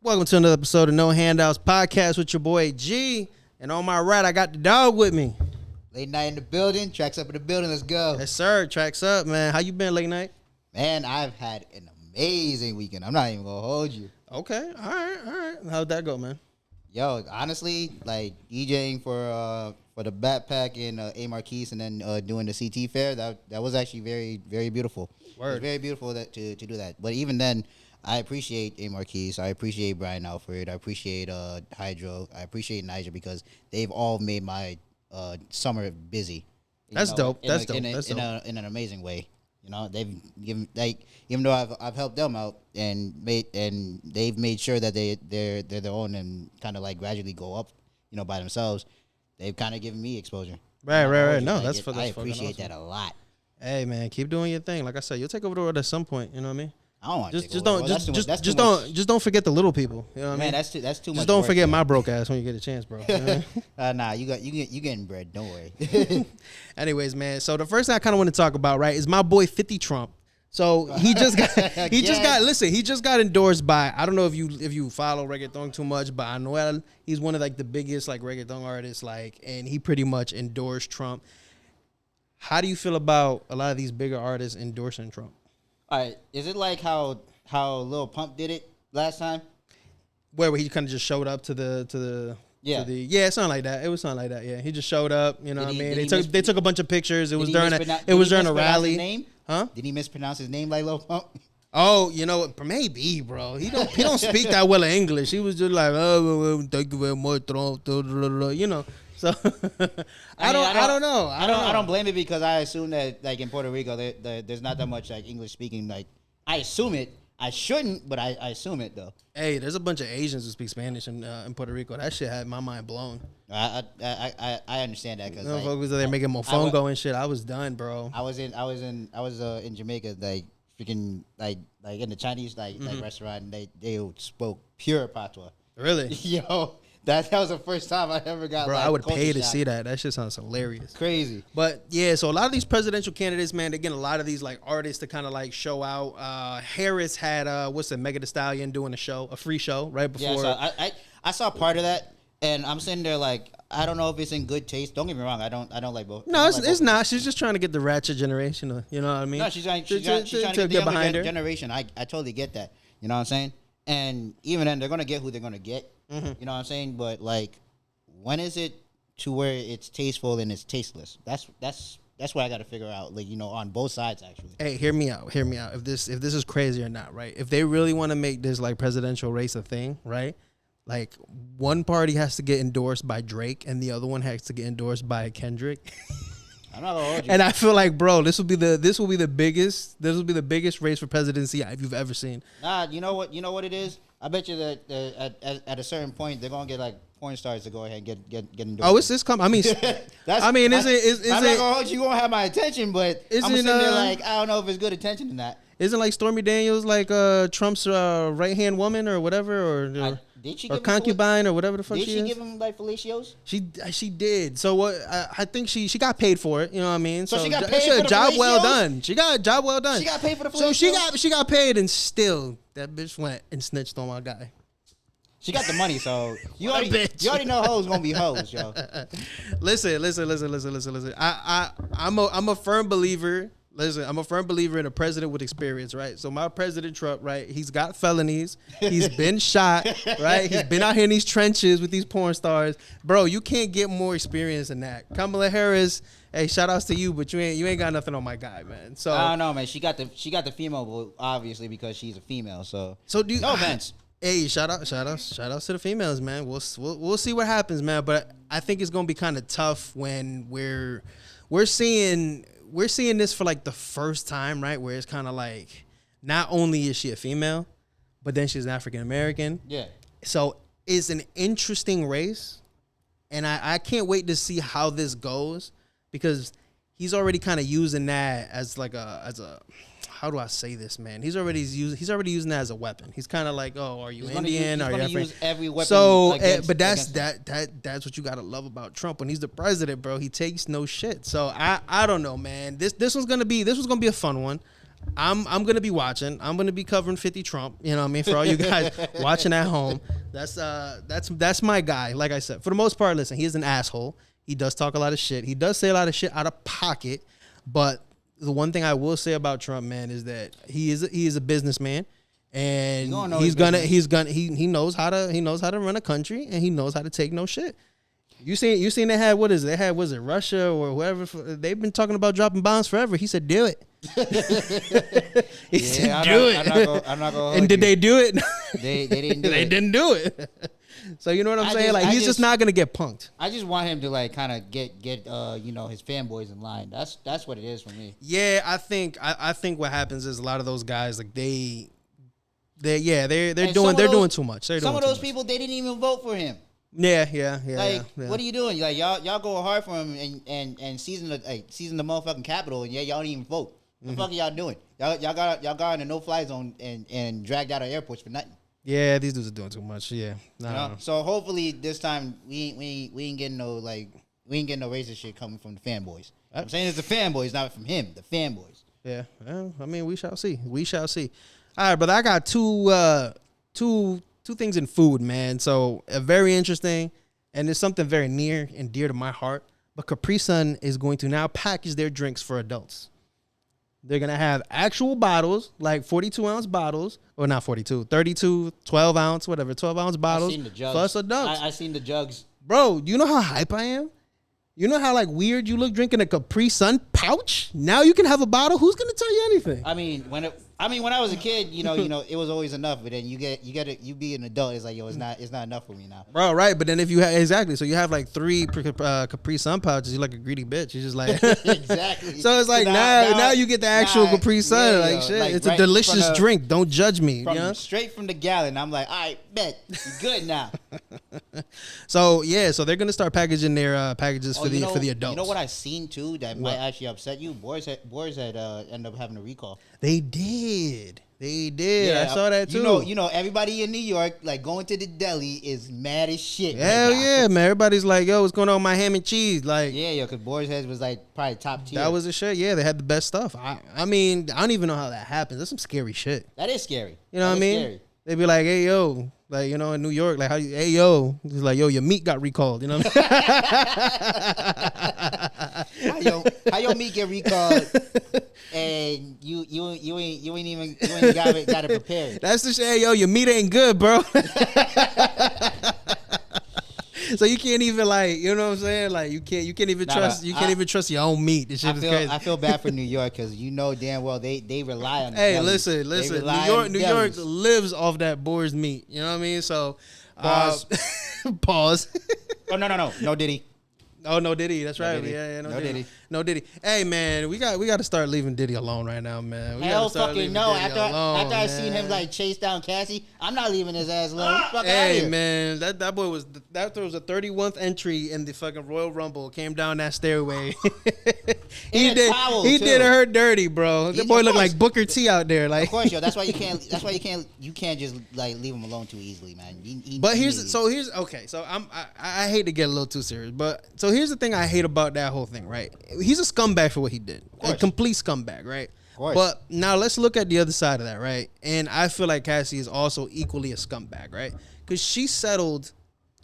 Welcome to another episode of No Handouts Podcast with your boy G. And on my right, I got the dog with me. Late night in the building. Tracks up in the building. Let's go. Yes, sir. Tracks up, man. How you been late night? Man, I've had an amazing weekend. I'm not even going to hold you. Okay. All right. How'd that go, man? Yo, honestly, like DJing for the backpack in A Marquise and then doing the CT fair, that was actually very, very beautiful. Word. It was very beautiful to do that. But even then, I appreciate A Marquise. I appreciate Brian Alfred. I appreciate Hydro. I appreciate Niger because they've all made my summer busy. That's dope. In an amazing way. You know, they've given, like, even though I've helped them out and they've made sure that they're their own and kind of like gradually go up, you know, by themselves. They've kind of given me exposure. Right. No, like that's I appreciate awesome. that a lot. Hey, man, keep doing your thing. Like I said, you'll take over the world at some point. You know what I mean? I don't want to just don't forget the little people. You know what I mean? That's too much. Just don't forget my broke ass when you get a chance, bro. You know what I mean? Nah, you getting bread. Don't worry. Anyways, man. So the first thing I kind of want to talk about, right, is my boy 50 Trump. So he just got endorsed by, I don't know if you follow reggaeton too much, but Anuel, he's one of like the biggest like reggaeton artists, like, and he pretty much endorsed Trump. How do you feel about a lot of these bigger artists endorsing Trump? All right, is it like how Lil Pump did it last time? Where he kind of just showed up to the something like that. It was something like that. Yeah, he just showed up. You know what I mean? They took a bunch of pictures. It was during a rally. Name? Huh? Did he mispronounce his name like Lil Pump? Oh, you know, maybe, bro. He don't speak that well of English. He was just like, oh, thank you very much, Trump. You know. So I don't know. I don't blame it because I assume that like in Puerto Rico there's not that much like English speaking. Like I assume it. I shouldn't, but I assume it though. Hey, there's a bunch of Asians who speak Spanish in Puerto Rico. That shit had my mind blown. I understand that because folks was there making mofongo and shit. I was done, bro. I was in Jamaica, like freaking like in the Chinese like restaurant. And they spoke pure patois. Really? Yo. That was the first time I ever got. Bro, like, I would pay to shock. see that. That shit sounds hilarious. Crazy. But yeah, so a lot of these presidential candidates, man, they're getting a lot of these like artists to kind of like show out. Harris had Megan Thee Stallion doing a free show right before. Yeah, I saw part of that, and I'm sitting there like I don't know if it's in good taste. Don't get me wrong, I don't like both. No, it's not. She's just trying to get the ratchet generation. You know what I mean? No, she's trying to get the younger generation. I totally get that. You know what I'm saying? And even then, they're gonna get who they're gonna get. Mm-hmm. You know what I'm saying? But like, when is it to where it's tasteful and it's tasteless? That's what I got to figure out. Like, you know, on both sides actually. Hey, hear me out. If this is crazy or not, right? If they really want to make this like presidential race a thing, right? Like one party has to get endorsed by Drake and the other one has to get endorsed by Kendrick. I'm not gonna hold you. And I feel like, bro, this will be the biggest race for presidency you've ever seen. Nah, you know what it is. I bet you that at a certain point they're gonna get like porn stars to go ahead and get endorsed. Oh, it's this coming. I mean, I'm not gonna hold you. You won't have my attention, but I'm sitting there like I don't know if it's good attention in that. Isn't like Stormy Daniels like Trump's right hand woman or whatever or concubine or whatever the fuck she is? Did she give him like fellatios? She did. So what? I think she got paid for it. You know what I mean? So she got paid for the job fellatios? well done. She got a job well done. She got paid for the fellatios? So she got paid and still that bitch went and snitched on my guy. She got the money, so you already know hoes gonna be hoes, yo. Listen. I'm a firm believer. Listen, I'm a firm believer in a president with experience, right? So my President Trump, right? He's got felonies. He's been shot, right? He's been out here in these trenches with these porn stars. Bro, you can't get more experience than that. Kamala Harris, hey, shout outs to you, but you ain't got nothing on my guy, man. So I don't know, man. She got the female vote, obviously, because she's a female. So do you, no offense. Hey, shout outs to the females, man. We'll see what happens, man. But I think it's gonna be kind of tough when we're seeing this for like the first time, right? Where it's kind of like not only is she a female, but then she's an African American. Yeah. So it's an interesting race, and I can't wait to see how this goes because he's already kind of using that as like as a how do I say this, man? He's already using that as a weapon. He's kind of like, oh, are you Indian? Are you African? Use every weapon. So, but that's what you gotta love about Trump. When he's the president, bro, he takes no shit. So I don't know, man. This was gonna be a fun one. I'm gonna be watching. I'm gonna be covering 50 Trump. You know what I mean? For all you guys watching at home, that's my guy. Like I said, for the most part, listen, he is an asshole. He does talk a lot of shit. He does say a lot of shit out of pocket. But the one thing I will say about Trump, man, is that he is a businessman, and he knows how to run a country, and he knows how to take no shit. You seen they had was it Russia or whoever? They've been talking about dropping bombs forever. He said, "Do it." He said, "Do it." I'm not gonna. And did they do it? They didn't. They didn't do it. So you know what I'm saying? He's just not gonna get punked. I just want him to like kind of get his fanboys in line. That's what it is for me. Yeah, I think what happens is a lot of those guys like they're doing too much. Some of those people they didn't even vote for him. Yeah. What are you doing? Like y'all go hard for him and season the motherfucking Capitol, and y'all don't even vote. What the fuck are y'all doing? Y'all got in a no-fly zone and dragged out of airports for nothing. Yeah, these dudes are doing too much. Yeah, So hopefully this time we ain't getting no racist shit coming from the fanboys. I'm saying it's the fanboys, not from him. The fanboys. Yeah, well, I mean we shall see. All right, brother. I got two things in food, man. So very interesting, and it's something very near and dear to my heart. But Capri Sun is going to now package their drinks for adults. They're going to have actual bottles, like 42-ounce bottles, or not 42, 32, 12-ounce, whatever, 12-ounce bottles. I seen the jugs. Plus adults. I seen the jugs. Bro, you know how hype I am? You know how like weird you look drinking a Capri Sun pouch? Now you can have a bottle. Who's gonna tell you anything? I mean, when I was a kid, you know, it was always enough. But then you be an adult. It's like, yo, it's not enough for me now. Bro, right? But then if you exactly, so you have like 3 Capri Sun pouches, you're like a greedy bitch. You're just like exactly. So it's like now you get the actual Capri Sun. Like shit, like, it's a delicious drink. Don't judge me. Straight from the gallon. I'm like, all right, bet, you good now. So they're gonna start packaging their packages for the adults. You know what I seen too that might actually upset you? Boys had ended up having a recall. They did. Yeah, I saw that too. You know, everybody in New York, like going to the deli is mad as shit. Hell yeah, man. Everybody's like, yo, what's going on with my ham and cheese? Like, yeah, because Boar's Head was like probably top tier. That was the shit. Yeah, they had the best stuff. I mean, I don't even know how that happens. That's some scary shit. That is scary. You know what I mean? Scary. They'd be like, hey, yo, like, you know, in New York, like, hey, yo. He's like, yo, your meat got recalled. You know what I mean? How your meat get recalled and you ain't even got it prepared? That's the shit. Hey, yo, your meat ain't good, bro. So you can't even like, you know what I'm saying? Like you can't even trust even trust your own meat. This shit is crazy. I feel bad for New York because you know damn well they rely on. Hey, listen. New York lives off that boar's meat. You know what I mean? So pause. Pause. Oh no Diddy. Oh no, Diddy. That's right. Diddy. Yeah, no Diddy. Hey man, we got to start leaving Diddy alone right now, man. Hell fucking no. After I seen him like chase down Cassie, I'm not leaving his ass alone. Hey man, that boy was a 31th entry in the fucking Royal Rumble. Came down that stairway. He did her dirty, bro. The boy looked like Booker T out there. Like, of course, yo. That's why you can't just like leave him alone too easily, man. So I hate to get a little too serious, but so here's the thing I hate about that whole thing, right? He's a scumbag for what he did. A complete scumbag, right? But now let's look at the other side of that, right? And I feel like Cassie is also equally a scumbag, right? Because she settled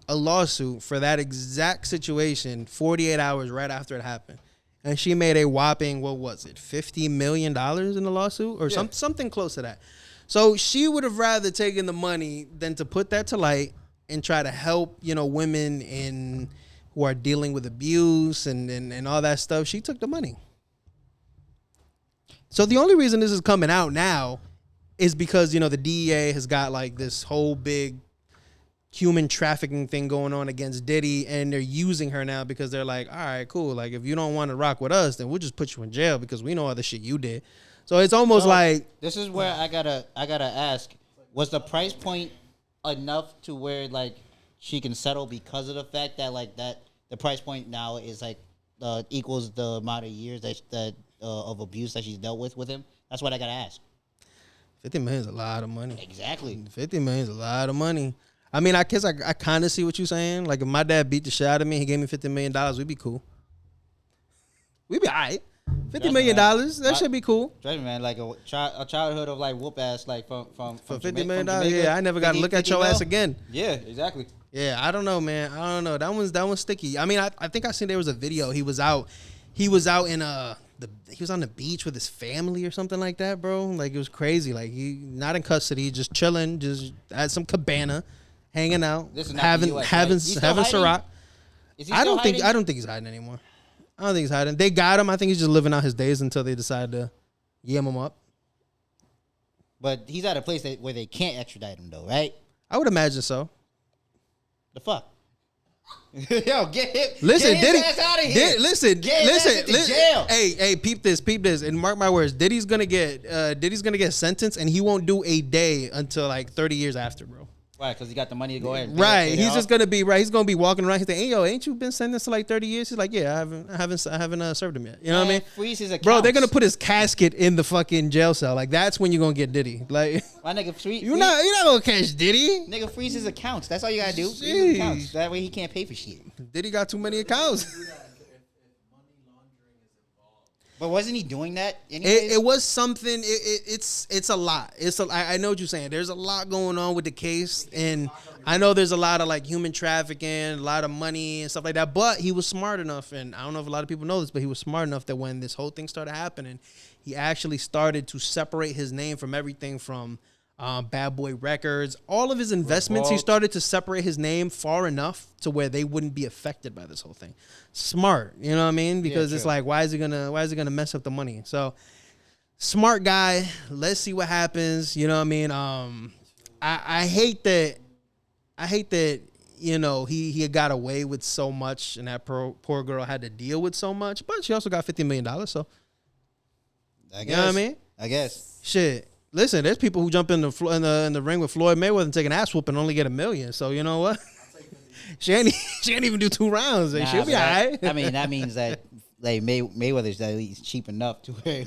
a lawsuit for that exact situation 48 hours right after it happened. And she made a whopping, what was it, $50 million in the lawsuit? Or something close to that. So she would have rather taken the money than to put that to light and try to help, you know, women who are dealing with abuse and all that stuff. She took the money. So the only reason this is coming out now is because, you know, the DEA has got like this whole big human trafficking thing going on against Diddy, and they're using her now because they're like, all right, cool. Like, if you don't want to rock with us, then we'll just put you in jail because we know all the shit you did. So it's almost like, this is where I gotta ask, was the price point enough to where like she can settle because of the fact that like that the price point now is like equals the amount of years that of abuse that she's dealt with him? That's what I gotta ask. 50 million is a lot of money. Exactly. 50 million is a lot of money. I mean, I guess I kind of see what you're saying. Like, if my dad beat the shit out of me, he gave me $50 million, we'd be cool. We'd be all right. $50 million. That should be cool. Trust me, man. Like a childhood of like whoop ass, like from for $50 million. Yeah, I never got to look at your ass again. Yeah, exactly. Yeah, I don't know, man. I don't know. That one's sticky. I mean, I think I seen there was a video. He was out in he was on the beach with his family or something like that, bro. Like it was crazy. Like he not in custody, just chilling, just at some cabana, hanging out, having Ciroc. I don't think he's hiding anymore. I don't think he's hiding. They got him. I think he's just living out his days until they decide to yam him up. But he's at a place where they can't extradite him, though, right? I would imagine so. The fuck? Yo, get him. Listen, get his ass out of here. Listen. Jail. Hey, peep this, and mark my words. Diddy's gonna get sentenced, and he won't do a day until like 30 years after, bro. Right, because he got the money to go ahead. Right, he's just gonna be right. He's gonna be walking around. He's like, "Hey, yo, ain't you been sentenced to like 30 years?" He's like, "Yeah, I haven't served him yet." You know what I mean? Freeze his accounts. Bro, they're gonna put his casket in the fucking jail cell. Like that's when you're gonna get Diddy. Like, my nigga, you're not gonna catch Diddy. Nigga, freeze his accounts. That's all you gotta do. Freeze his accounts. That way he can't pay for shit. Diddy got too many accounts. But wasn't he doing that anyways? It was something. It's a lot. I know what you're saying. There's a lot going on with the case, and I know there's a lot of like human trafficking, a lot of money and stuff like that. But he was smart enough, and I don't know if a lot of people know this, but he was smart enough that when this whole thing started happening, he actually started to separate his name from everything from Bad Boy Records, all of his investments. He started to separate his name far enough to where they wouldn't be affected by this whole thing. Smart, you know what I mean? Because it's like, why is he gonna mess up the money? So, smart guy. Let's see what happens. You know what I mean? I hate that. You know he got away with so much, and that poor girl had to deal with so much. But she also got $50 million. So, I guess. You know what I mean? I guess. Shit. Listen, there's people who jump in the ring with Floyd Mayweather and take an ass whoop and only get $1 million. So you know what? She ain't even do 2 rounds. Like, she'll be all right. I mean, that means that like Mayweather's at least cheap enough to where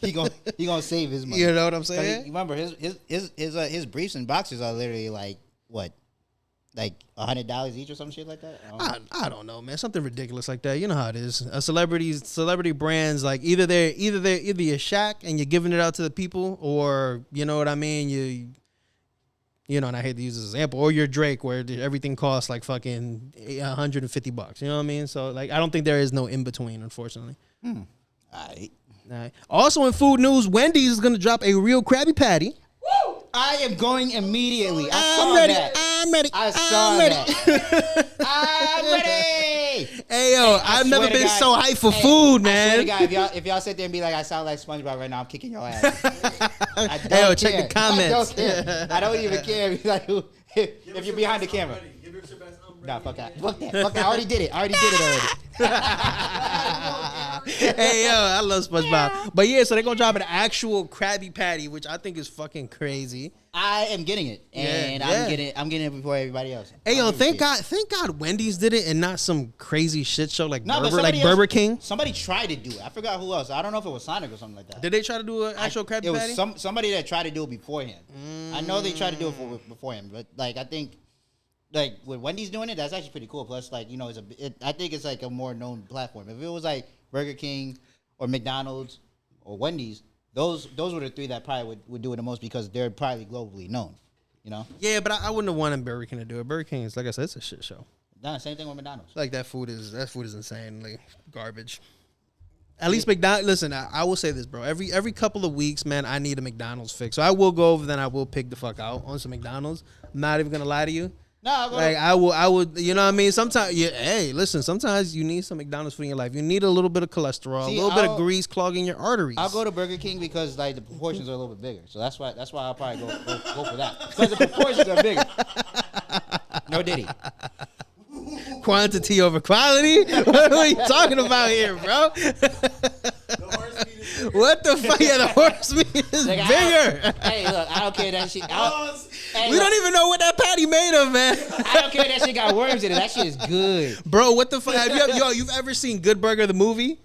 he gonna save his money. You know what I'm saying? Remember his briefs and boxers are literally like what, like $100 each or some shit like that. I don't know, man. Something ridiculous like that. You know how it is. Celebrity brands, like either you're Shaq and you're giving it out to the people, or you know what I mean. You know, and I hate to use this example, or you're Drake, where everything costs like fucking $150. You know what I mean? So like, I don't think there is no in between, unfortunately. All right. Also in food news, Wendy's is gonna drop a real Krabby Patty. Woo! I am going immediately. I'm ready. I saw that. I'm ready. Hey yo, I've never been so hyped for food, man. I swear to God, if y'all sit there and be like, I sound like SpongeBob right now, I'm kicking your ass. Hey yo, check the comments. I don't care. I don't even care if you're behind the camera. Nah, fuck that. Fuck that. I already did it already. Hey yo, I love SpongeBob. But yeah, so they're gonna drop an actual Krabby Patty, which I think is fucking crazy. I am getting it, and I'm getting it before everybody else. Hey yo, thank God Wendy's did it and not some crazy shit show like Burger King. Somebody tried to do it. I forgot who else. I don't know if it was Sonic or something like that. Did they try to do an actual Krabby Patty? It was somebody that tried to do it beforehand. I know they tried to do it beforehand, but like I think. Like with Wendy's doing it, that's actually pretty cool. Plus, like you know, I think it's like a more known platform. If it was like Burger King or McDonald's or Wendy's, those were the 3 that probably would do it the most because they're probably globally known. You know? Yeah, but I wouldn't have wanted Burger King to do it. Burger King is, like I said, it's a shit show. Nah, same thing with McDonald's. Like that food is insanely garbage. At least McDonald's. Listen, I will say this, bro. Every couple of weeks, man, I need a McDonald's fix. So I will go over, then I will pig the fuck out on some McDonald's. I'm not even gonna lie to you. No, I would, you know what I mean? Sometimes, sometimes you need some McDonald's food in your life. You need a little bit of cholesterol, a little bit of grease clogging your arteries. I'll go to Burger King because like the proportions are a little bit bigger. So that's why I'll probably go for that. Because the proportions are bigger. No Diddy. Quantity over quality? What are you talking about here, bro? What the fuck? Yeah, the horse meat is bigger. Hey, look, I don't care that shit. We don't even know what that patty made of, man. I don't care that shit got worms in it. That shit is good. Bro, what the fuck? You've ever seen Good Burger, the movie?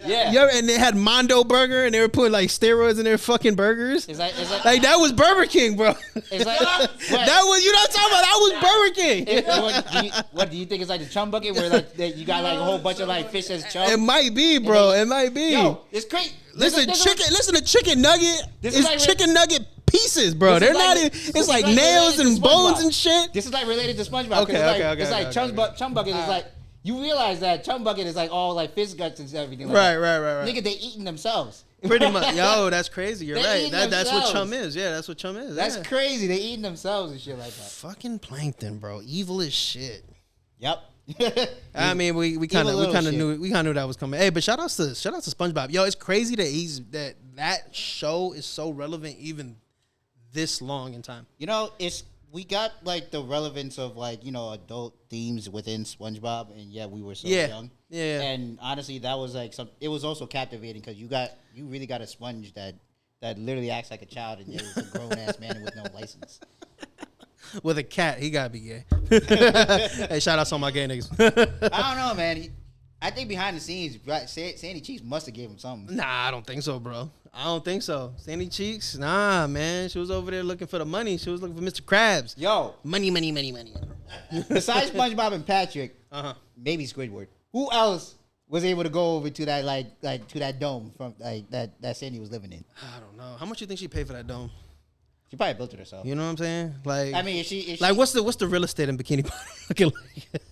Yeah. And they had Mondo Burger, and they were putting like steroids in their fucking burgers. It's like that was Burger King, bro. It's like that was you know what I'm talking about. That was Burger King. What do you think? It's like the chum bucket where like you got like a whole bunch of like fish as chum. It might be, bro. It might be. Yo, it's crazy. Listen to chicken nugget. It's chicken nugget pieces, bro. They're not even. It's like nails and bones and shit. This is like related to SpongeBob. Okay. It's like chum bucket is like. You realize that chum bucket is like all like fish guts and everything. Like right. Nigga, they eating themselves. Pretty much. Yo, that's crazy. You're right. That's what chum is. Yeah, that's what chum is. That's crazy. They eating themselves and shit like that. Fucking plankton, bro. Evil as shit. Yep. I mean, we kind of knew that was coming. Hey, but shout out to SpongeBob. Yo, it's crazy that that show is so relevant even this long in time. You know, we got like the relevance of like, you know, adult themes within SpongeBob, and yet we were so young. Yeah. And honestly, that was like it was also captivating because you really got a sponge that literally acts like a child, and yet was a grown ass man with no license. With a cat, he gotta be gay. Hey, shout out to all my gay niggas. I don't know, man. I think behind the scenes, Sandy Cheeks must have gave him something. Nah, I don't think so, bro. I don't think so. Sandy Cheeks, nah, man. She was over there looking for the money. She was looking for Mr. Krabs. Yo, money. Besides SpongeBob and Patrick, maybe Squidward. Who else was able to go over to that like to that dome from like that Sandy was living in? I don't know. How much you think she paid for that dome? She probably built it herself. You know what I'm saying? Like, I mean, is she what's the real estate in Bikini Bottom looking like?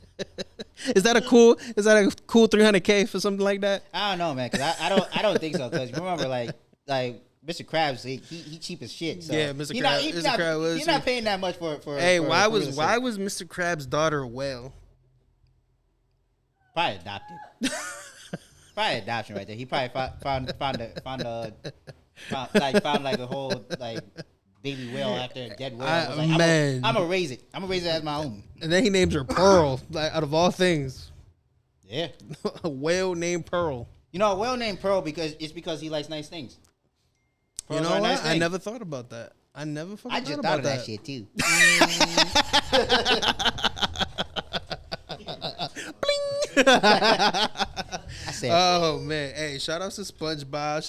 Is that a cool $300K for something like that? I don't know, man. Cause I don't think so. Cause remember, like Mr. Krabs, he cheap as shit. So yeah, Mr. Krabs. He's not paying that much for. Hey, why was Mr. Krabs' daughter a whale? Probably adopted. Probably adoption right there. He probably found like a whole like baby whale after a dead whale. I'm gonna raise it. I'm gonna raise it as my own. And then he names her Pearl, like out of all things. Yeah, a whale named Pearl. You know, a whale named Pearl because he likes nice things. Pearls, you know what? Nice I never thought about that. I just thought of that shit too. I said, oh man, hey, shout out to SpongeBob.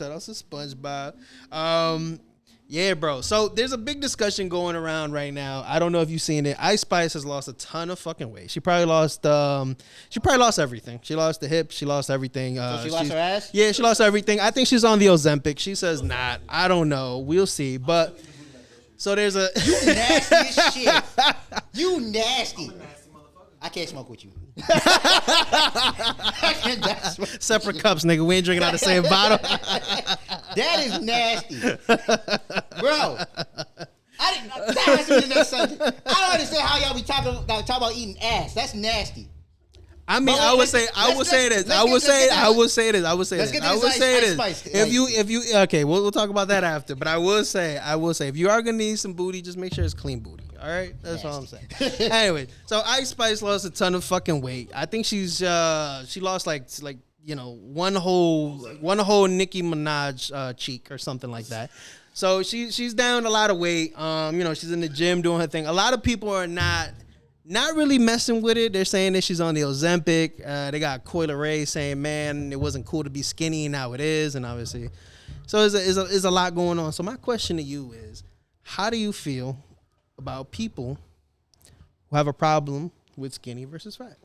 Yeah, bro. So there's a big discussion going around right now. I don't know if you've seen it. Ice Spice has lost a ton of fucking weight. She probably lost everything. She lost the hips. She lost everything. So she lost her ass? Yeah, she lost everything. I think she's on the Ozempic. She says not. I don't know. We'll see. But so there's a you nasty as shit. You nasty. I can't smoke with you. Separate cups, nigga. We ain't drinking out the same bottle. That is nasty, bro. I don't understand how y'all be talking about eating ass. That's nasty. I mean, I would say this. If you okay, we'll talk about that after. But I will say, if you are gonna need some booty, just make sure it's clean booty. All right, that's all I'm saying. Anyway, so Ice Spice lost a ton of fucking weight. I think she lost like you know one whole Nicki Minaj cheek or something like that. So she's down a lot of weight. You know, she's in the gym doing her thing. A lot of people are not really messing with it. They're saying that she's on the Ozempic. They got Coi Leray saying, man, it wasn't cool to be skinny, now it is, and obviously. So there's a lot going on. So my question to you is, how do you feel about people who have a problem with skinny versus fat?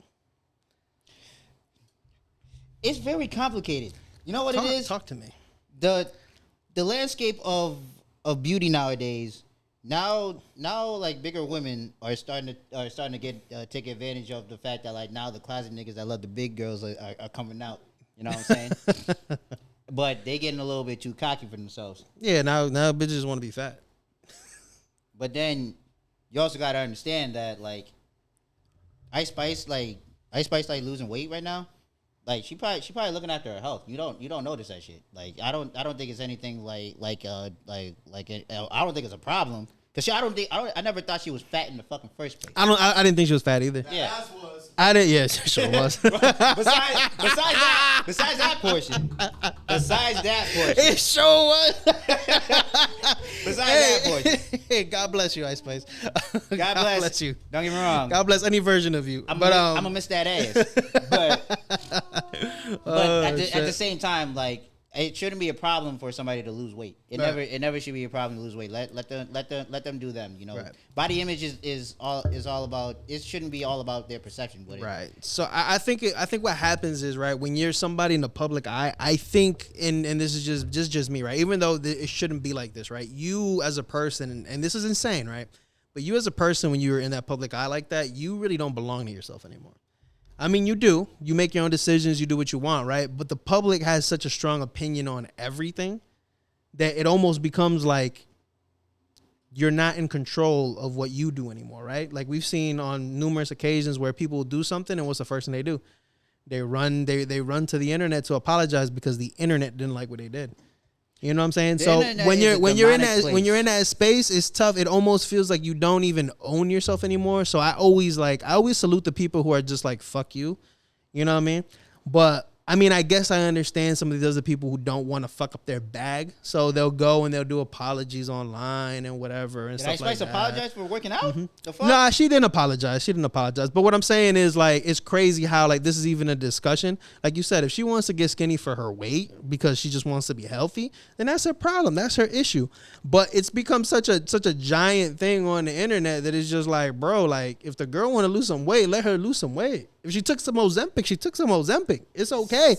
It's very complicated. You know what it is? Talk to me. The landscape of beauty nowadays. Now, like bigger women are starting to get take advantage of the fact that like now the closet niggas that love the big girls are coming out. You know what I'm saying? But they getting a little bit too cocky for themselves. Yeah, now bitches want to be fat. But then you also gotta understand that like Ice Spice like losing weight right now. Like she probably looking after her health. You don't notice that shit. Like I don't think it's anything I don't think it's a problem because I never thought she was fat in the fucking first place. I didn't think she was fat either. Yeah. I didn't. Yeah, she sure was. besides that portion. It sure was. That portion. Hey, God bless you, Ice Spice. God bless you. Don't get me wrong. God bless any version of you. I'm gonna miss that ass. But at the same time, like, it shouldn't be a problem for somebody to lose weight. It never should be a problem to lose weight. Let them do them. You know, body image is all about. It shouldn't be all about their perception. But right. So I think what happens is, right, when you're somebody in the public eye, I think, and this is just me, right. Even though it shouldn't be like this, right. You as a person, and this is insane, right. But you as a person, when you're in that public eye like that, you really don't belong to yourself anymore. I mean, you do. You make your own decisions. You do what you want, right? But the public has such a strong opinion on everything that it almost becomes like you're not in control of what you do anymore, right? Like we've seen on numerous occasions where people do something, and what's the first thing they do? They run to the internet to apologize because the internet didn't like what they did. You know what I'm saying? So when you're in that space, it's tough. It almost feels like you don't even own yourself anymore. So I always salute the people who are just like, fuck you. You know what I mean? But I mean, I guess I understand some of these other people who don't want to fuck up their bag, so they'll go and they'll do apologies online and whatever and stuff like that. Did Ice Spice apologize for working out? Mm-hmm. The fuck? Nah, she didn't apologize. But what I'm saying is, like, it's crazy how, like, this is even a discussion. Like you said, if she wants to get skinny for her weight because she just wants to be healthy, then that's her problem. That's her issue. But it's become such a giant thing on the internet that it's just like, bro, like, if the girl want to lose some weight, let her lose some weight. If she took some Ozempic, she took some Ozempic. It's okay.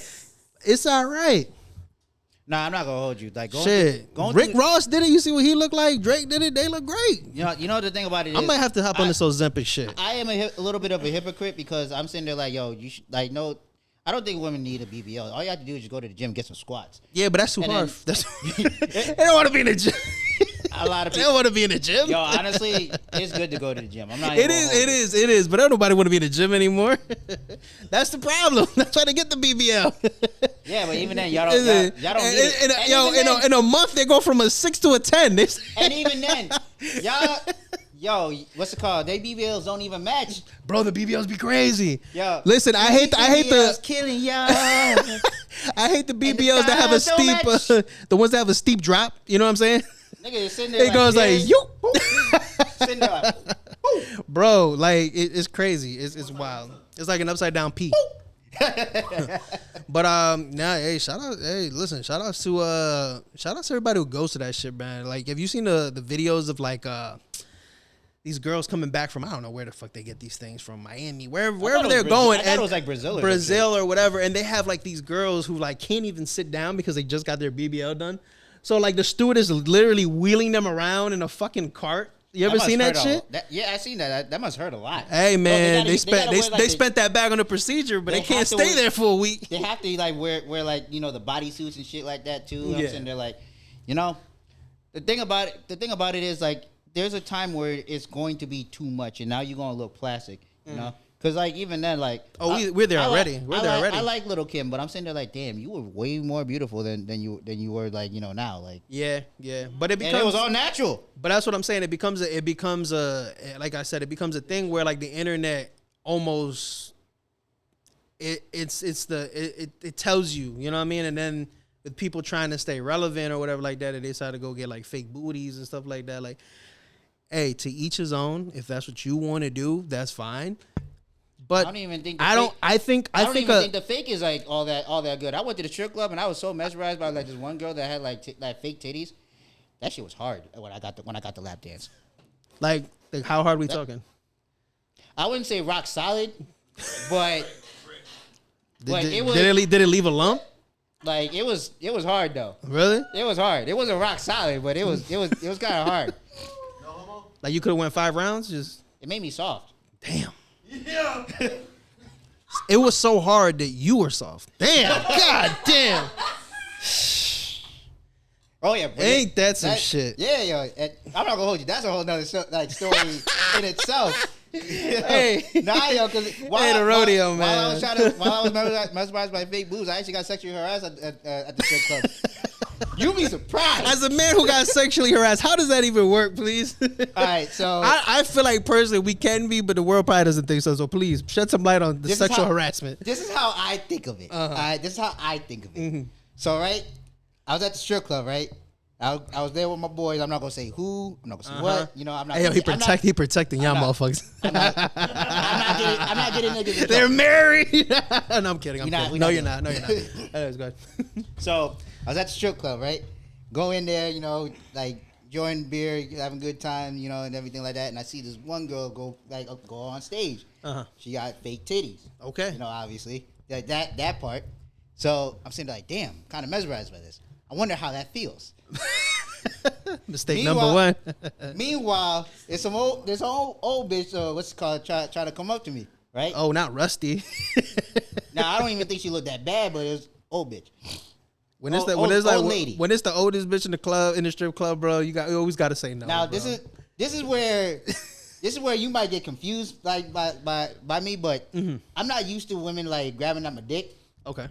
It's all right. Nah, I'm not gonna hold you. Like, Rick Ross did it. You see what he looked like? Drake did it. They look great. You know the thing about it is, I might have to hop on this Ozempic shit. I am a little bit of a hypocrite because I'm sitting there like, yo, you should, like, no, I don't think women need a BBL. All you have to do is just go to the gym and get some squats. Yeah, but that's too hard. They don't want to be in the gym. A lot of people they don't want to be in the gym. Yo, honestly, it's good to go to the gym. I'm not. It is. But don't nobody want to be in the gym anymore. That's the problem. That's why they get the BBL. Yeah, but even then, y'all don't need it. In a month, they go from a 6 to a 10. And even then, yo, what's it called? They BBLs don't even match. Bro, the BBLs be crazy. Yo, listen, I hate the killing y'all. I hate the BBLs that have a steep, the ones that have a steep drop. You know what I'm saying? Nigga, sitting there. It goes like, yo. Sitting there like, bro, like it's crazy. It's wild. It's like an upside down P. But hey, shout out to everybody who goes to that shit, man. Like, have you seen the videos of like these girls coming back from, I don't know where the fuck they get these things from, Miami, wherever they're going. I thought it was like Brazil or whatever, and they have like these girls who like can't even sit down because they just got their BBL done. So like the steward is literally wheeling them around in a fucking cart. You ever seen that shit? Yeah, I seen that. That must hurt a lot. Hey man, they spent that bag on the procedure, but they can't stay there for a week. They have to like wear like, you know, the bodysuits and shit like that too. You know what I'm saying? They're like, you know, the thing about it is, like, there's a time where it's going to be too much, and now you're gonna look plastic. You know. Because, like, even then, like... Oh, we're there already. We're there already. I like Little Kim, but I'm sitting there like, damn, you were way more beautiful than you were, like, you know, now. Like, yeah. But it becomes... And it was all natural. But that's what I'm saying. It becomes a like I said, it becomes a thing where, like, the internet almost... It tells you, you know what I mean? And then with people trying to stay relevant or whatever like that, they decide to go get, like, fake booties and stuff like that. Like, hey, to each his own. If that's what you want to do, that's fine. But I don't even think I think the fake is like all that good. I went to the strip club and I was so mesmerized by like this one girl that had like fake titties. That shit was hard when I got the lap dance. Like how hard we talking? I wouldn't say rock solid, but did it leave a lump? Like it was hard though. Really? It was hard. It wasn't rock solid, but it was kind of hard. Like you could have went 5 rounds. It made me soft. Damn. Yeah. It was so hard that you were soft. Damn. God damn. Oh yeah. Ain't that some shit? Yeah, yo. I'm not gonna hold you. That's a whole nother story in itself. Hey, nah, yo, because the rodeo, man. While I was mesmerized by fake boobs, I actually got sexually harassed at the strip club. You be surprised. As a man who got sexually harassed, how does that even work, please? All right, so I feel like personally we can be, but the world probably doesn't think so. So please shed some light on the sexual harassment. This is how I think of it. All right, this is how I think of it. Mm-hmm. So, right, I was at the strip club, right? I was there with my boys. I'm not gonna say who. I'm not gonna say what. You know, I'm not. Hey, he protecting y'all motherfuckers. I'm not getting niggas in They're trouble. married. No, I'm kidding. I'm kidding. No, not you're doing not. No, you're not. Anyways, go ahead. So I was at the strip club, right? Go in there, like enjoying beer, having a good time, and everything like that. And I see this one girl go on stage. Uh-huh. She got fake titties. Okay. Obviously that part. So I'm sitting like, damn, kind of mesmerized by this. I wonder how that feels. Mistake number one. Meanwhile, this old bitch, what's it called, try to come up to me, right? Oh, not Rusty. Now I don't even think she looked that bad, but it was old bitch. When it's Old lady. when it's the oldest bitch in the strip club, bro, you always got to say no. Now bro. this is where you might get confused like by me, but I'm not used to women like grabbing at my dick. Okay.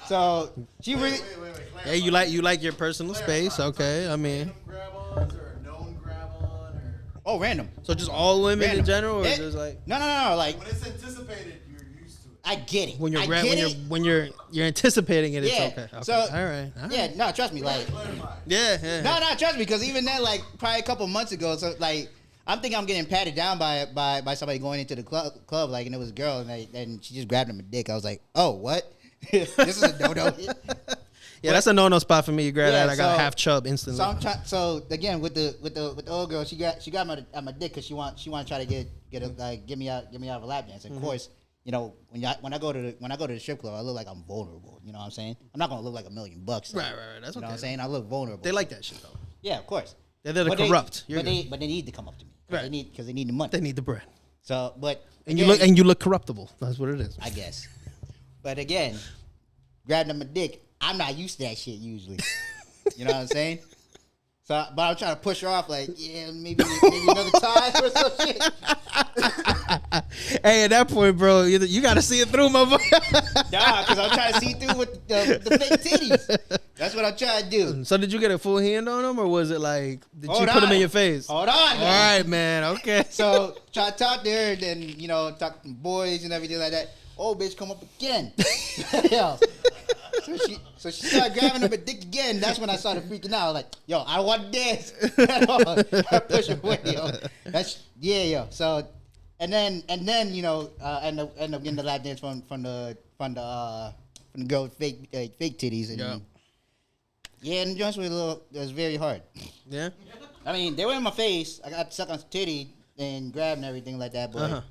So she really. Wait. Hey, you like your personal space, okay? I mean, grab-ons or a known grab-on or Oh, random. so just all women Random. in general, or just like No. Like when it's anticipated, you're used to it. I get it. when you're I get it. you're anticipating it, Yeah. it's okay. So all right. Yeah, no, trust me. Like, Yeah. no, trust me, because even then, like, probably a couple months ago, so like, I'm thinking I'm getting patted down by somebody going into the club, like, and it was a girl, and she just grabbed him a dick. I was like, oh, what? This is a no-no. Yeah, that's a no got for me. You grab Yeah, that, I got so- half chub instantly. So again, with the old girl, she got my dick because she want to try to get me out of a lap dance. And of course, when I go to the strip club, I look like I'm vulnerable. You know what I'm saying? I'm not gonna look like $1 million. Like, Right. That's okay. You know what I'm saying? I look vulnerable. They like that shit though. Yeah, of course. They're there to But corrupt. But they need to come up to me. Right. Because they need the money. They need the bread. So, but And again, you look corruptible. That's what it is. I guess. But again, grabbing my dick, I'm not used to that shit usually. You know what I'm saying? So, but I'm trying to push her off, like, yeah, maybe another time or some shit. Hey, at that point, bro, you got to see it through, motherfucker. Nah, because I'm trying to see through with the fake titties. That's what I'm trying to do. So did you get a full hand on them, or was it like, did Hold you put them on. in your face? Hold on, man. All right, man. Okay. So, try to talk to her, and then, talk to the boys and everything like that. Old bitch come up again. Yo. So she started grabbing him a dick again. That's when I started freaking out. Like, yo, I want this. I push her away, yo. Yo. So, and then end up getting the lap dance from the girl with fake titties. And and the joints was very hard. Yeah. I mean, they were in my face. I got stuck on titty and grabbed and everything like that, but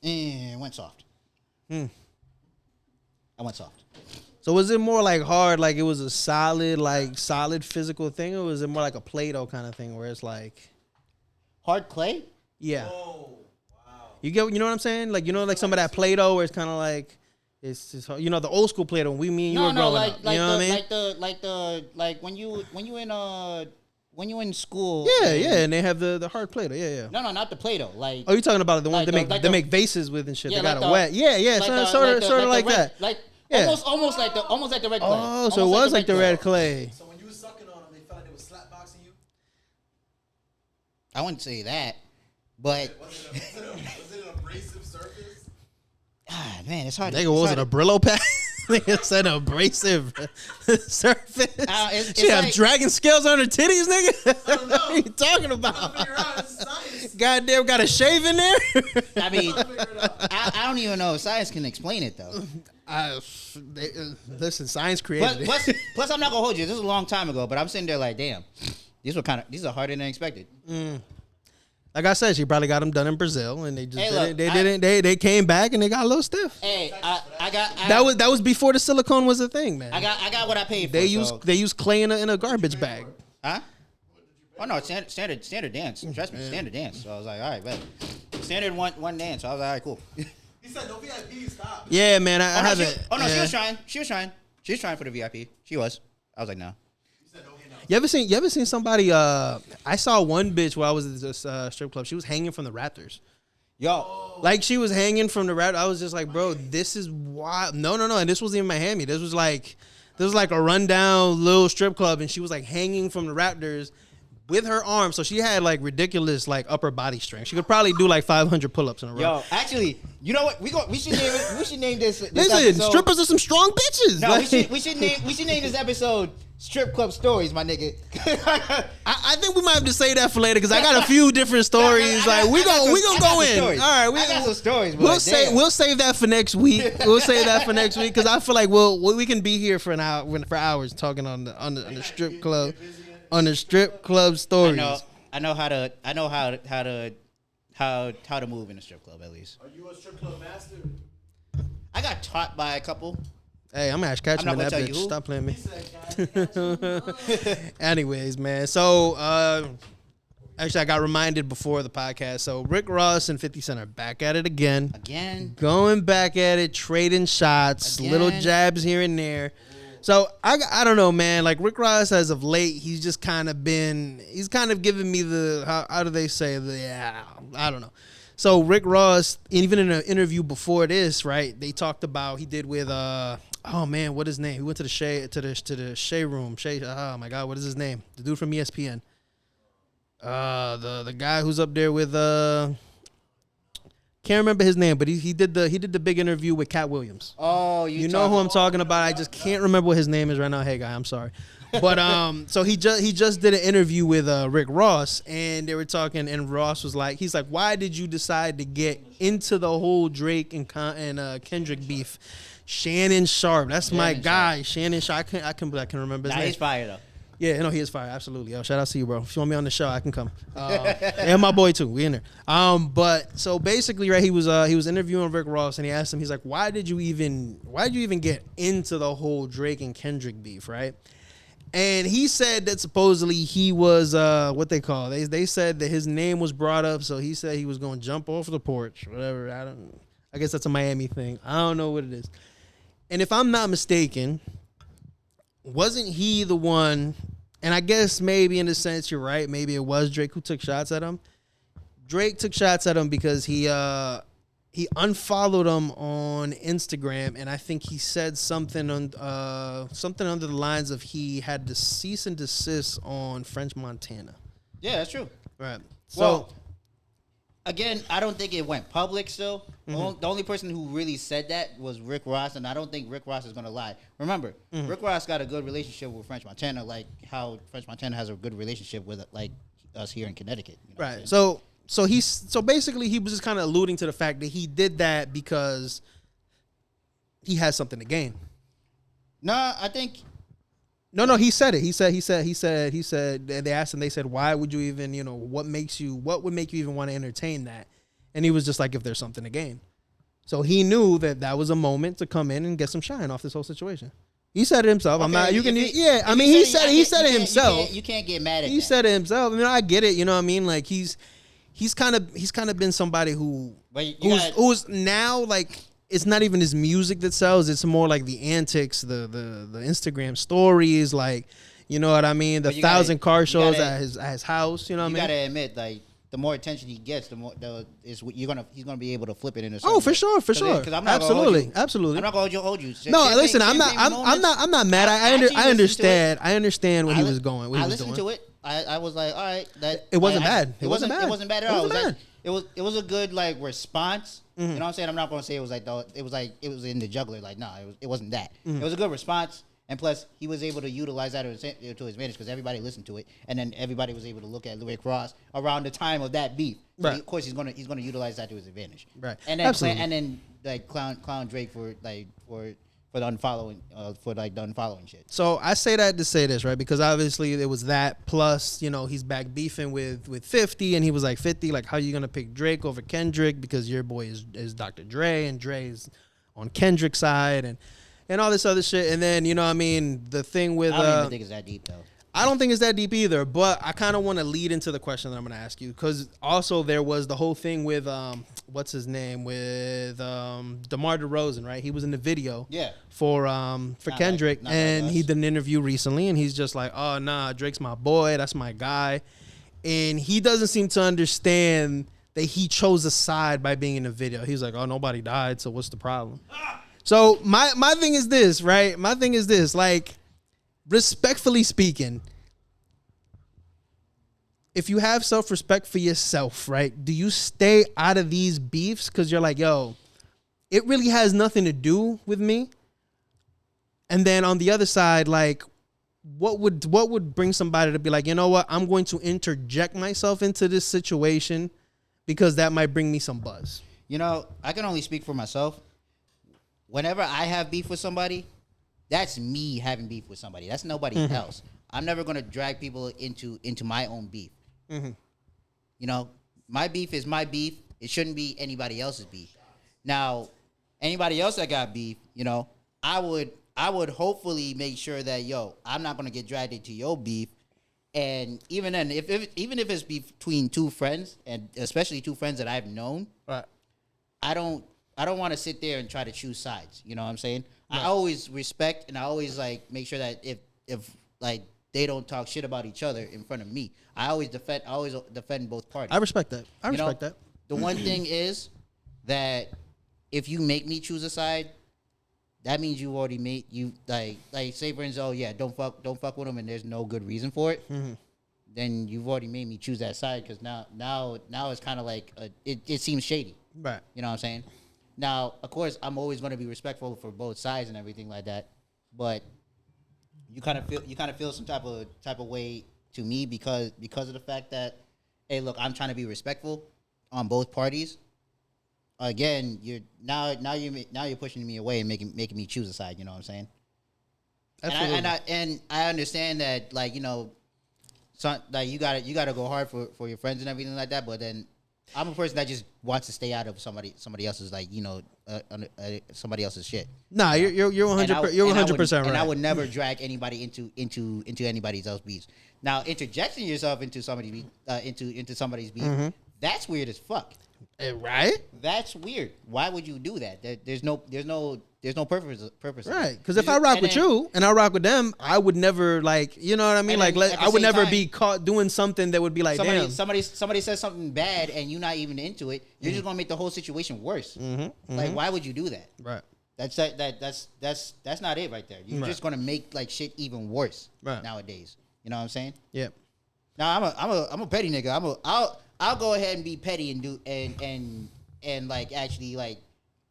it went soft. I went soft. So was it more like hard, like it was a solid physical thing, or was it more like a Play-Doh kind of thing where it's like Hard clay? yeah. Oh, wow. You know what I'm saying? Like, like some of that Play-Doh where it's kind of like, it's just, the old school Play-Doh when me and you were growing up. You know what I mean? Like when you in school. Yeah, and they have the hard Play-Doh. Yeah. No, not the Play-Doh. Like, Oh, you talking about the one like they make vases with and shit. Yeah, They got like it the- wet. Yeah. Sort of like red, that. Like Yeah. almost like the red clay. Oh, so it was like the red clay. So when you were sucking on them, they felt like they were slapboxing you? I wouldn't say that, but Was it an abrasive surface? man, it's hard. Nigga, what was it, a Brillo pad? Nigga said abrasive surface. it's She have like- dragon scales on her titties, nigga? don't know. What are you talking I about? figure out it's science. Goddamn, got a shave in there? I mean, Figure it out. I don't even know if science can explain it though. Listen, science created Plus, it. plus, I'm not gonna hold you. This is a long time ago, but I'm sitting there like, damn, these are harder than expected. Like I said, she probably got them done in Brazil, and they just Hey, didn't. look, They I- didn't. They came back and they got a little stiff. Hey, I got That was before the silicone was a thing, man. I got what I paid for. They so- use clay in a garbage bag. Huh? Oh no, standard dance. Trust me, standard dance. So I was like, all right, bet. Standard one dance. So I was like, all right, cool. He said, no VIP, stop. Yeah, man. I Oh no, haven't. she yeah. was trying. She was trying for the VIP. She was. I was like, no. He said, no, he knows. You ever seen somebody? I saw one bitch while I was at this strip club. She was hanging from the rafters. Yo, Like she was hanging from the rafters. I was just like, bro, this is wild. No. And this wasn't in Miami. This was like a rundown little strip club, and she was like hanging from the rafters, with her arm. So she had like ridiculous like upper body strength. She could probably do like 500 pull-ups in a row. Yo, actually, you know what? We should name this. Listen, episode, strippers are some strong bitches. No, Like, we should name this episode "Strip Club Stories," my nigga. I think we might have to say that for later because I got a few different stories. Like we gonna go in. All right, I got some stories. We'll save that for next week. We'll save that for next week because I feel like we can be here for an hour for hours talking on the strip club stories. I know how to move in a strip club at least. Are you a strip club master? I got taught by a couple. Hey, I'm Ash Ketchum in that bitch. Stop playing me. He said, Anyways, man. So, actually, I got reminded before the podcast. So, Rick Ross and 50 Cent are back at it again. Going back at it, trading shots, little jabs here and there. So, I don't know, man. Like, Rick Ross, as of late, he's kind of giving me the, how do they say, I don't know. So, Rick Ross, even in an interview before this, right, they talked about, he did with, oh man, what his name? He went to the Shea room. Oh my God, what is his name? The dude from ESPN. The guy who's up there with can't remember his name, but he did the big interview with Cat Williams. Oh, you know who I'm talking about? I just can't remember what his name is right now. Hey guy, I'm sorry. But so he just did an interview with Rick Ross, and they were talking, and Ross was like, he's like, why did you decide to get into the whole Drake and Kendrick beef? Shannon Sharp, that's my guy. Shannon Sharp, I can remember his name. He's fire though. Yeah, no, he is fire, absolutely. Yo, shout out to you, bro. If you want me on the show, I can come. And my boy too, we in there. But so basically, right, he was interviewing Rick Ross, and he asked him, he's like, why did you even get into the whole Drake and Kendrick beef, right? And he said that supposedly he was what they call, they said that his name was brought up, so he said he was going to jump off the porch, whatever. I guess that's a Miami thing. I don't know what it is. And if I'm not mistaken, wasn't he the one, and I guess maybe in a sense you're right, maybe it was Drake who took shots at him. Drake took shots at him because he unfollowed him on Instagram, and I think he said something under the lines of he had to cease and desist on French Montana. Yeah, that's true. Right. So Well, again, I don't think it went public still. The only person who really said that was Rick Ross, and I don't think Rick Ross is going to lie. Remember, Rick Ross got a good relationship with French Montana, like how French Montana has a good relationship with like us here in Connecticut. You know what I'm right. saying? So basically he was just kind of alluding to the fact that he did that because he has something to gain. No, I think No, he said it. He said, they asked him, they said, why would you even, what would make you even want to entertain that? And he was just like, if there's something to gain. So he knew that was a moment to come in and get some shine off this whole situation. He said it himself. Okay, he said it himself. You can't get mad at He said it himself. I mean, I get it. You know what I mean? Like he's kind of been somebody who's now like, it's not even his music that sells. It's more like the antics, the Instagram stories, like, you know what I mean? The 1,000 car shows at his house. You know what I mean? You gotta admit, like, the more attention he gets, the more he's gonna be able to flip it into. Oh, for sure. Because I'm not absolutely. I'm not gonna hold you. No, listen, I'm not mad. I understand what he was going. I listened to it. I was like, all right, it wasn't bad. It wasn't bad at all. It was a good like response. You know what I'm saying? I'm not gonna say it was in the juggler. Like, no, it wasn't that. It was a good response. And plus, he was able to utilize that to his advantage because everybody listened to it, and then everybody was able to look at Rick Ross around the time of that beef. So right. Of course, he's gonna utilize that to his advantage. Right. And then like clown Drake for the unfollowing shit. So I say that to say this, right? Because obviously there was that. Plus, he's back beefing with 50, and he was like, 50, like, how you gonna pick Drake over Kendrick because your boy is Dr. Dre, and Dre's on Kendrick's side, and all this other shit. And then, the thing with... I don't even think it's that deep, though. I don't think it's that deep either, but I kind of want to lead into the question that I'm going to ask you, because also there was the whole thing with, what's his name, with DeMar DeRozan, right? He was in the video for Kendrick, and he did an interview recently, and he's just like, oh, nah, Drake's my boy, that's my guy. And he doesn't seem to understand that he chose a side by being in the video. He's like, oh, nobody died, so what's the problem? So my thing is this, right? My thing is this, like, respectfully speaking, if you have self-respect for yourself, right? Do you stay out of these beefs because you're like, yo, it really has nothing to do with me? And then on the other side, like, what would bring somebody to be like, you know what, I'm going to interject myself into this situation because that might bring me some buzz? You know, I can only speak for myself. Whenever I have beef with somebody, that's me having beef with somebody. That's nobody else. I'm never going to drag people into my own beef. You know, my beef is my beef. It shouldn't be anybody else's beef. Now, anybody else that got beef, you know, I would hopefully make sure that, yo, I'm not going to get dragged into your beef. And even then, even if it's between two friends, and especially two friends that I've known, Right. I don't want to sit there and try to choose sides. You know what I'm saying? Right. I always respect, and I always like make sure that if like they don't talk shit about each other in front of me. I always defend both parties. I respect that. I respect that. The one thing is that if you make me choose a side, that means you already made you like say for instance, oh yeah, don't fuck with them, and there's no good reason for it. Then you've already made me choose that side because now it's kind of like it seems shady. Right. You know what I'm saying? Now, of course, I'm always going to be respectful for both sides and everything like that, but you kind of feel some type of way to me because of the fact that, hey, look, I'm trying to be respectful on both parties. Again, you're pushing me away and making me choose a side. You know what I'm saying? Absolutely. And I understand that, like, you know, like you gotta go hard for your friends and everything like that. But then I'm a person that just wants to stay out of somebody else's, like, you know, somebody else's shit. Nah, you're 100% right. And I would never drag anybody into anybody's else beefs. Now, interjecting yourself into somebody's into somebody's beef, that's weird as fuck. Right? That's weird. Why would you do that? There's no purpose. Right? Because if I rock with you and I rock with them, I would never, like, you know what I mean? Like, I would never be caught doing something that would be like, damn. Somebody says something bad and you're not even into it. You're just gonna make the whole situation worse. Like, why would you do that? Right. That's not it right there. You're just gonna make, like, shit even worse nowadays. You know what I'm saying? Yeah. Now I'm a petty nigga. I'll go ahead and be petty and do and like actually like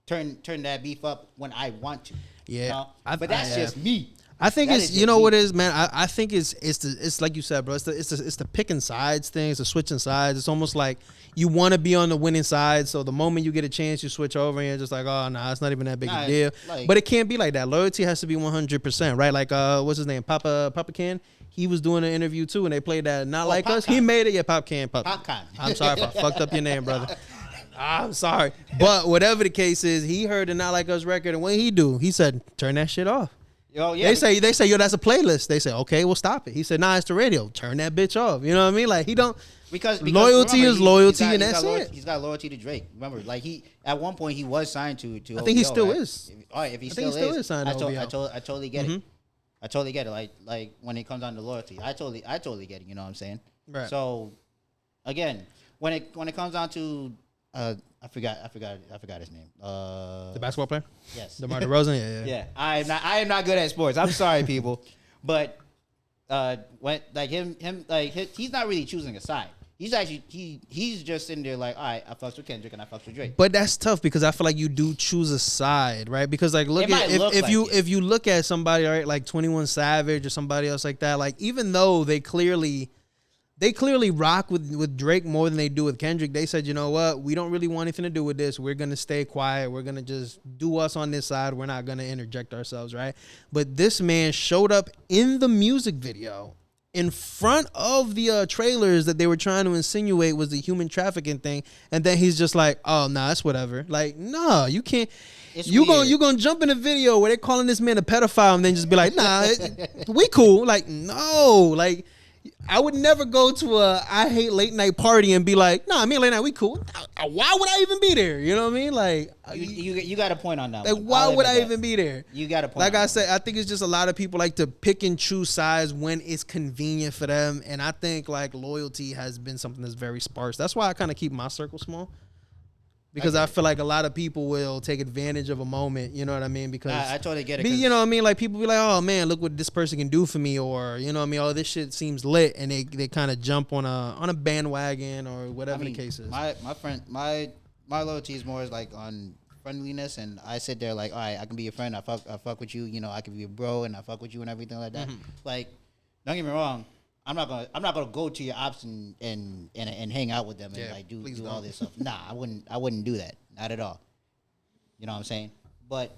turn that beef up when I want to. Yeah. You know? But that's just me. I think it's, you know what it is, man. I think it's like you said, bro. It's the picking sides thing. It's the switching sides. It's almost like you want to be on the winning side, so the moment you get a chance, you switch over, and you're just like, oh, nah, it's not even that big a deal. Like, but it can't be like that. Loyalty has to be 100%, right? Like, what's his name, Papa Can? He was doing an interview too, and they played that Not Like Us. He made it. Yeah, Popcan. I'm sorry if I fucked up your name, brother. I'm sorry, but whatever the case is, he heard the Not Like Us record, and what he said, turn that shit off. Oh, yeah. They say, yo, that's a playlist. They say, okay, we'll stop it. He said, nah, it's the radio. Turn that bitch off. You know what I mean? Like, he don't. Because loyalty is loyalty, and that's it. He's got loyalty to Drake. Remember, like, at one point he was signed to. I think he still is. All right, if he still is signed to OVO. I totally get it. I totally get it. Like when it comes down to loyalty, I totally get it. You know what I'm saying? Right. So, again, when it comes down to, I forgot his name. The basketball player. Yes. DeMar DeRozan. Yeah. I am not good at sports. I'm sorry, people, but when like him like he's not really choosing a side. He's actually he's just in there like, all right, I fucks with Kendrick and I fucks with Drake. But that's tough because I feel like you do choose a side, right? Because like if you look at somebody, right, like 21 Savage or somebody else like that, like even though they clearly rock with Drake more than they do with Kendrick, they said, you know what, we don't really want anything to do with this. We're gonna stay quiet. We're gonna just do us on this side. We're not gonna interject ourselves, right? But this man showed up in the music video in front of the trailers that they were trying to insinuate was the human trafficking thing, and then he's just like, oh, nah, it's whatever. Like, no, you can't. You gonna jump in a video where they're calling this man a pedophile and then just be like, nah, we cool. Like, no, like, I would never go to a I hate late night party and be like, nah, me and late night, we cool. Why would I even be there? You know what I mean? Like, you got a point on that. Like, why would I even be there? You got a point. Like I said, I think it's just a lot of people like to pick and choose sides when it's convenient for them, and I think like loyalty has been something that's very sparse. That's why I kind of keep my circle small. because I feel like a lot of people will take advantage of a moment. You know what I mean? Because I totally get it. You know what I mean? Like people be like, oh man, look what this person can do for me, or you know what I mean? Oh, this shit seems lit, and they kind of jump on a bandwagon or whatever the case is. My loyalty is more like on friendliness, and I sit there like, all right, I can be your friend. I fuck with you. You know, I can be a bro, and I fuck with you and everything like that. Like, don't get me wrong. I'm not gonna go to your ops and hang out with them and like do all this stuff. Nah, I wouldn't do that. Not at all. You know what I'm saying? But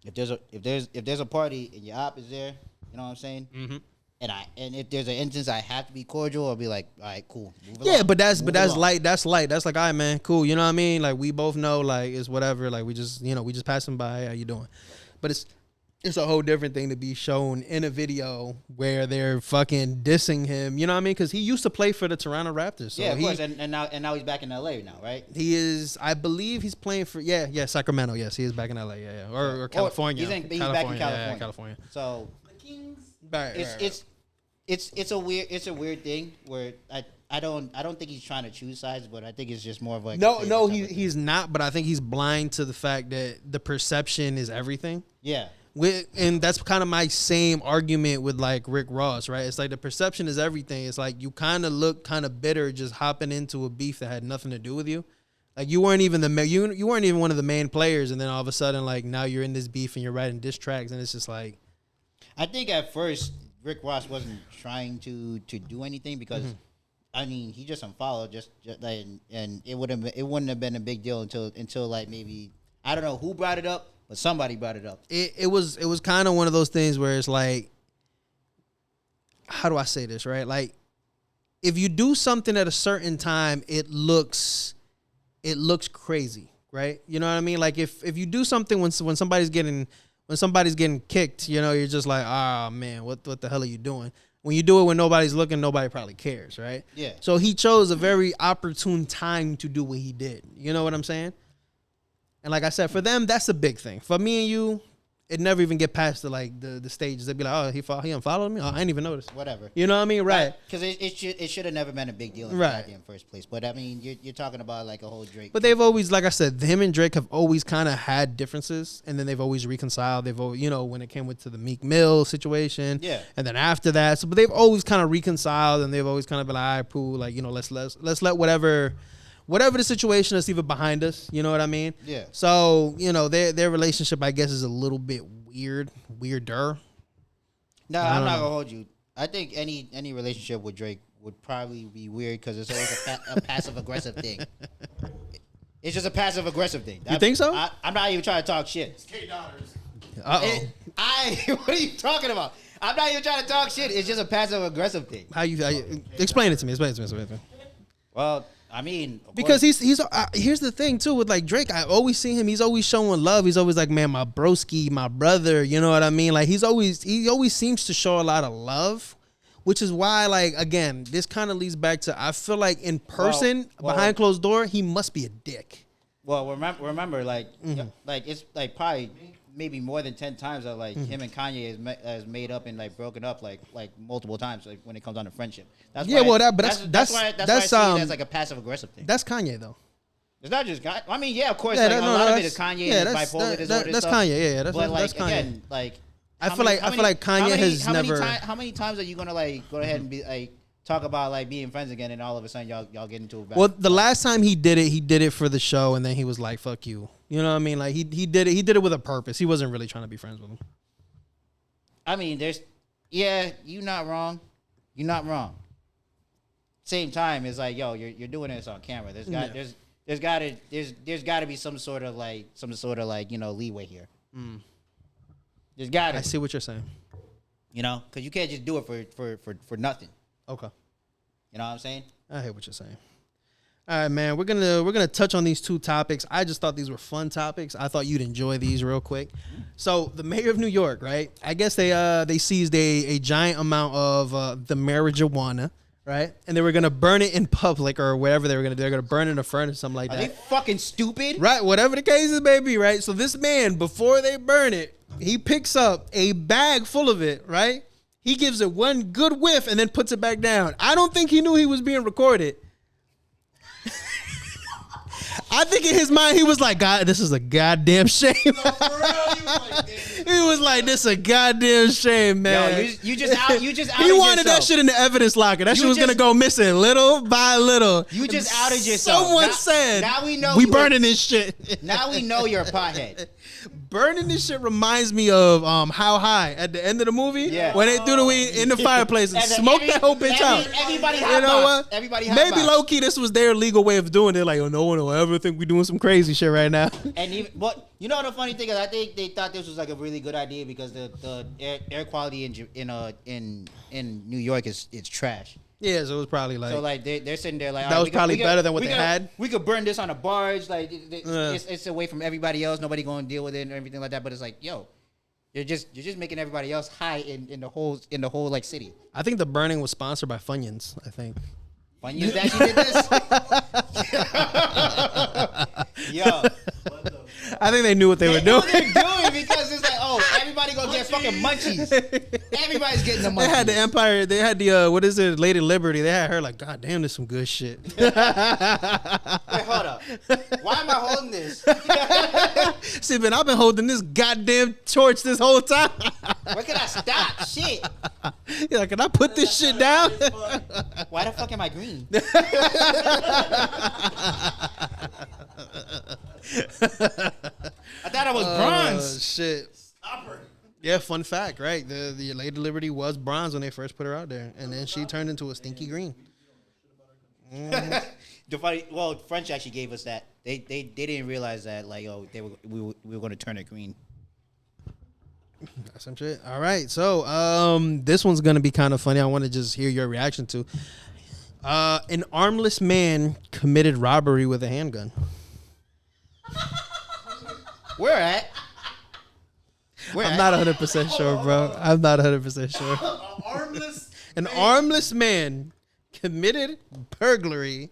if there's a party and your op is there, you know what I'm saying? Mm-hmm. And if there's an instance I have to be cordial, I'll be like, all right, cool. Yeah, but that's light. That's light. That's like, all right, man, cool. You know what I mean? Like we both know, like it's whatever. Like we just passing by. How you doing? But it's a whole different thing to be shown in a video where they're fucking dissing him. You know what I mean? Because he used to play for the Toronto Raptors. So yeah, of course. And now he's back in LA now, right? He is. I believe he's playing for Sacramento. Yes, he is back in LA. Yeah. Or California. He's back in California. Yeah, California. So The Kings. It's a weird thing where I don't think he's trying to choose sides, but I think it's just more of like he's not. But I think he's blind to the fact that the perception is everything. Yeah. And that's kind of my same argument with like Rick Ross, right? It's like the perception is everything. It's like you kind of look kind of bitter just hopping into a beef that had nothing to do with you. Like you weren't even you weren't even one of the main players, and then all of a sudden like now you're in this beef and you're writing diss tracks, and it's just like. I think at first Rick Ross wasn't trying to do anything because. I mean, he just unfollowed, just like, and it wouldn't have been a big deal until like maybe I don't know who brought it up. But somebody brought it up. It was kind of one of those things where it's like, how do I say this, right? Like, if you do something at a certain time, it looks crazy, right? You know what I mean? Like if you do something when somebody's getting kicked, you know, you're just like, oh man, what the hell are you doing? When you do it when nobody's looking, nobody probably cares, right? Yeah. So he chose a very opportune time to do what he did. You know what I'm saying? And like I said, for them, that's a big thing. For me and you, it never even get past the stages. They'd be like, oh, he unfollowed me? Oh, I didn't even notice. Whatever. You know what I mean? Right. Because it should have never been a big deal in the goddamn first place. But, I mean, you're talking about, like, a whole Drake. But they've always, like I said, him and Drake have always kind of had differences. And then they've always reconciled. They've always, you know, when it came to the Meek Mill situation. Yeah. And then after that. But they've always kind of reconciled. And they've always kind of been like, all right, Pooh, like, you know, let's let whatever the situation is, leave it behind us. You know what I mean? Yeah. So, you know, their relationship, I guess, is a little bit weirder. No, I'm not gonna hold you. I think any relationship with Drake would probably be weird because it's always a passive aggressive thing. It's just a passive aggressive thing. You think so? I'm not even trying to talk shit. It's K-Dollars. What are you talking about? I'm not even trying to talk shit. It's just a passive aggressive thing. How you explain it to me? Explain it to me. Well, I mean, because he's here's the thing too with like Drake. I always see him. He's always showing love. He's always like, man, my broski, my brother. You know what I mean? Like he always seems to show a lot of love, which is why, like, again, this kind of leads back to I feel like in person behind closed door, he must be a dick. Well, remember, like, like it's like probably maybe more than 10 times that like him and Kanye has made up and like broken up like multiple times like when it comes down to friendship. That's why I see it as like a passive aggressive thing. That's Kanye though. It's not just Kanye. I mean, yeah, of course, like a lot of it is Kanye. Yeah, and bipolar disorder. That's stuff. Kanye. Yeah, that's but like that's Kanye. Again, like I feel like Kanye has never. How many times are you gonna like go ahead and be like talk about like being friends again, and all of a sudden y'all get into a battle? Well, the last time he did it for the show, and then he was like, "Fuck you." You know what I mean? Like he did it with a purpose. He wasn't really trying to be friends with him. I mean, you're not wrong. You're not wrong. Same time, it's like, yo, you're doing this on camera. There's got to be some sort of like you know leeway here. There's got to. I see what you're saying. You know, because you can't just do it for nothing. Okay. You know what I'm saying? I hear what you're saying. All right, man. We're gonna touch on these two topics. I just thought these were fun topics. I thought you'd enjoy these real quick. So the mayor of New York, right? I guess they seized a giant amount of the marijuana, right? And they were gonna burn it in public or whatever they were gonna do. They're gonna burn it in a furnace, something like that. Are they fucking stupid? Right. Whatever the case is, baby. Right. So this man, before they burn it, he picks up a bag full of it. Right. He gives it one good whiff and then puts it back down. I don't think he knew he was being recorded. I think in his mind he was like, God, this is a goddamn shame. No, for real, he was like, damn. He was like, this is a goddamn shame, man. Yo, you just outed he wanted that yourself. shit in the evidence locker. That shit was gonna go missing little by little. You just outed yourself. Someone said, now we know we you burning this shit. Now we know you're a pothead. Burning this shit reminds me of How High at the end of the movie. Yeah. When they threw the weed in the fireplace and And then smoked that whole bitch out. Everybody You know what? Everybody Maybe low key this was their legal way of doing it. Like, oh, no one will ever think we doing some crazy shit right now. And even, but you know the funny thing is, I think they thought this was like a really good idea because the air quality in New York is trash. Yeah, so it was probably like. So like they're sitting there like That was probably better than what they had. We could burn this on a barge, like it's away from everybody else. Nobody going to deal with it and everything like that. But it's like, yo, you're just making everybody else high in the whole like city. I think the burning was sponsored by Funyuns. I think. Funyuns actually did this. Yo. I think they knew what they were doing. What they're doing because it's like, oh, everybody gonna get fucking munchies. Everybody's getting the munchies. They had the Empire. They had the what is it, Lady Liberty. They had her like, God damn, this some good shit. Wait, hold up. Why am I holding this? See, man, I've been holding this goddamn torch this whole time. Where can I stop? Shit. You're like, can I put this shit down? Why the fuck am I green? I thought I was bronze. Shit. Yeah, fun fact, right? The Lady Liberty was bronze when they first put her out there, and then she turned into a stinky green. Well, French actually gave us that. They didn't realize that, like, oh, we were going to turn it green. That's some shit. All right, so this one's gonna be kind of funny. I want to just hear your reaction to. An armless man committed robbery with a handgun. Where at? I'm not 100% sure, bro. I'm not 100% sure. An armless man committed burglary,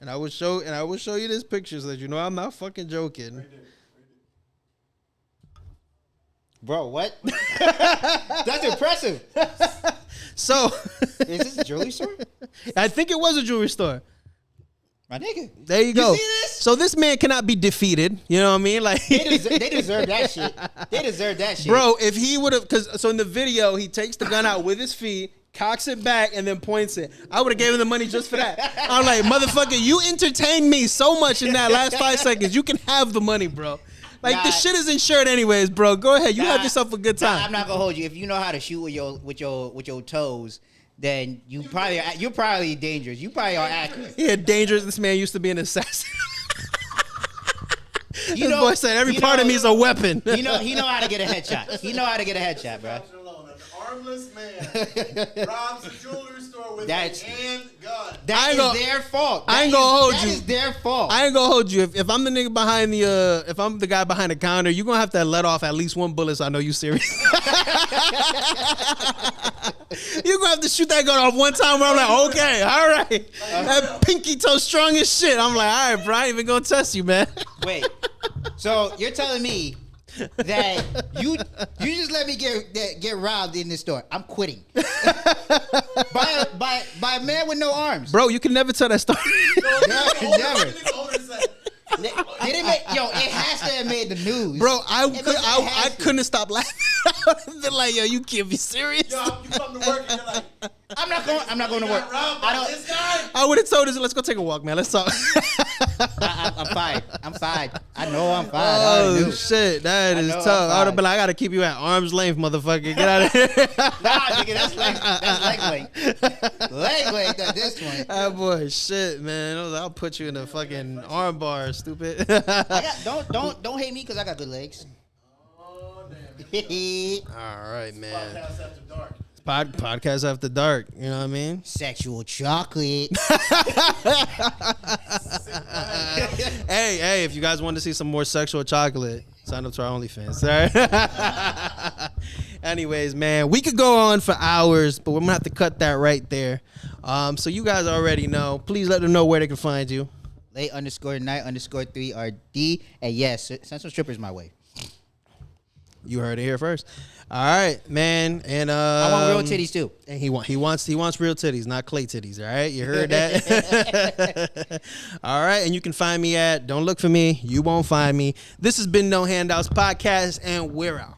and I will show you this picture so that you know I'm not fucking joking. Right there. Bro, what? That's impressive. So, is this a jewelry store? I think it was a jewelry store. My nigga. There you go. See this? So this man cannot be defeated. You know what I mean? Like they deserve that shit. They deserve that shit. Bro, if he would have, so in the video, he takes the gun out with his feet, cocks it back, and then points it. I would have gave him the money just for that. I'm like, motherfucker, you entertained me so much in that last 5 seconds. You can have the money, bro. Like, the shit is insured anyways, bro. Go ahead. You have yourself a good time. I'm not gonna hold you. If you know how to shoot with your toes, then you're probably dangerous. You probably are accurate. Yeah, dangerous. This man used to be an assassin. This boy said every part of me is a weapon. He know how to get a headshot. He know how to get a headshot, bro. An armless man robs a jewelry store with a handgun. That is their fault. I ain't gonna hold you. That is their fault. I ain't gonna hold you. If I'm the nigga behind the, if I'm the guy behind the counter, you gonna have to let off at least one bullet so I know you serious. You gonna have to shoot that gun off one time where I'm like, okay, all right. That pinky toe strong as shit. I'm like, all right, bro, I ain't even gonna test you, man. Wait, so you're telling me that you just let me get robbed in this store? I'm quitting. by a man with no arms. Bro, you can never tell that story. Never. It has to have made the news. Bro, I couldn't stop laughing. I would have been like, yo, you can't be serious. Yo, you come to work and you're like, I'm not going to work. I would have told us, let's go take a walk, man. Let's talk. I'm fine. I know I'm fine. Oh, shit. That is tough. I would have been like, I got to keep you at arm's length, motherfucker. Get out of here. Nah, nigga, that's leg length. Leg length at this point. That boy, shit, man. I'll put you in a fucking arm bar, stupid. Don't hate me because I got good legs. oh, damn. All right, man. Podcast after dark. Podcast after dark. You know what I mean? Sexual chocolate. Hey, if you guys want to see some more sexual chocolate, sign up to our OnlyFans. All right? Anyways, man, we could go on for hours, but we're going to have to cut that right there. So you guys already know. Please let them know where they can find you. Late_night_3RD. And yes, send some strippers my way. You heard it here first. All right, man. And I want real titties too. And he wants real titties, not clay titties. All right, you heard that. All right, and you can find me at Don't Look For Me. You won't find me. This has been No Handouts Podcast, and we're out.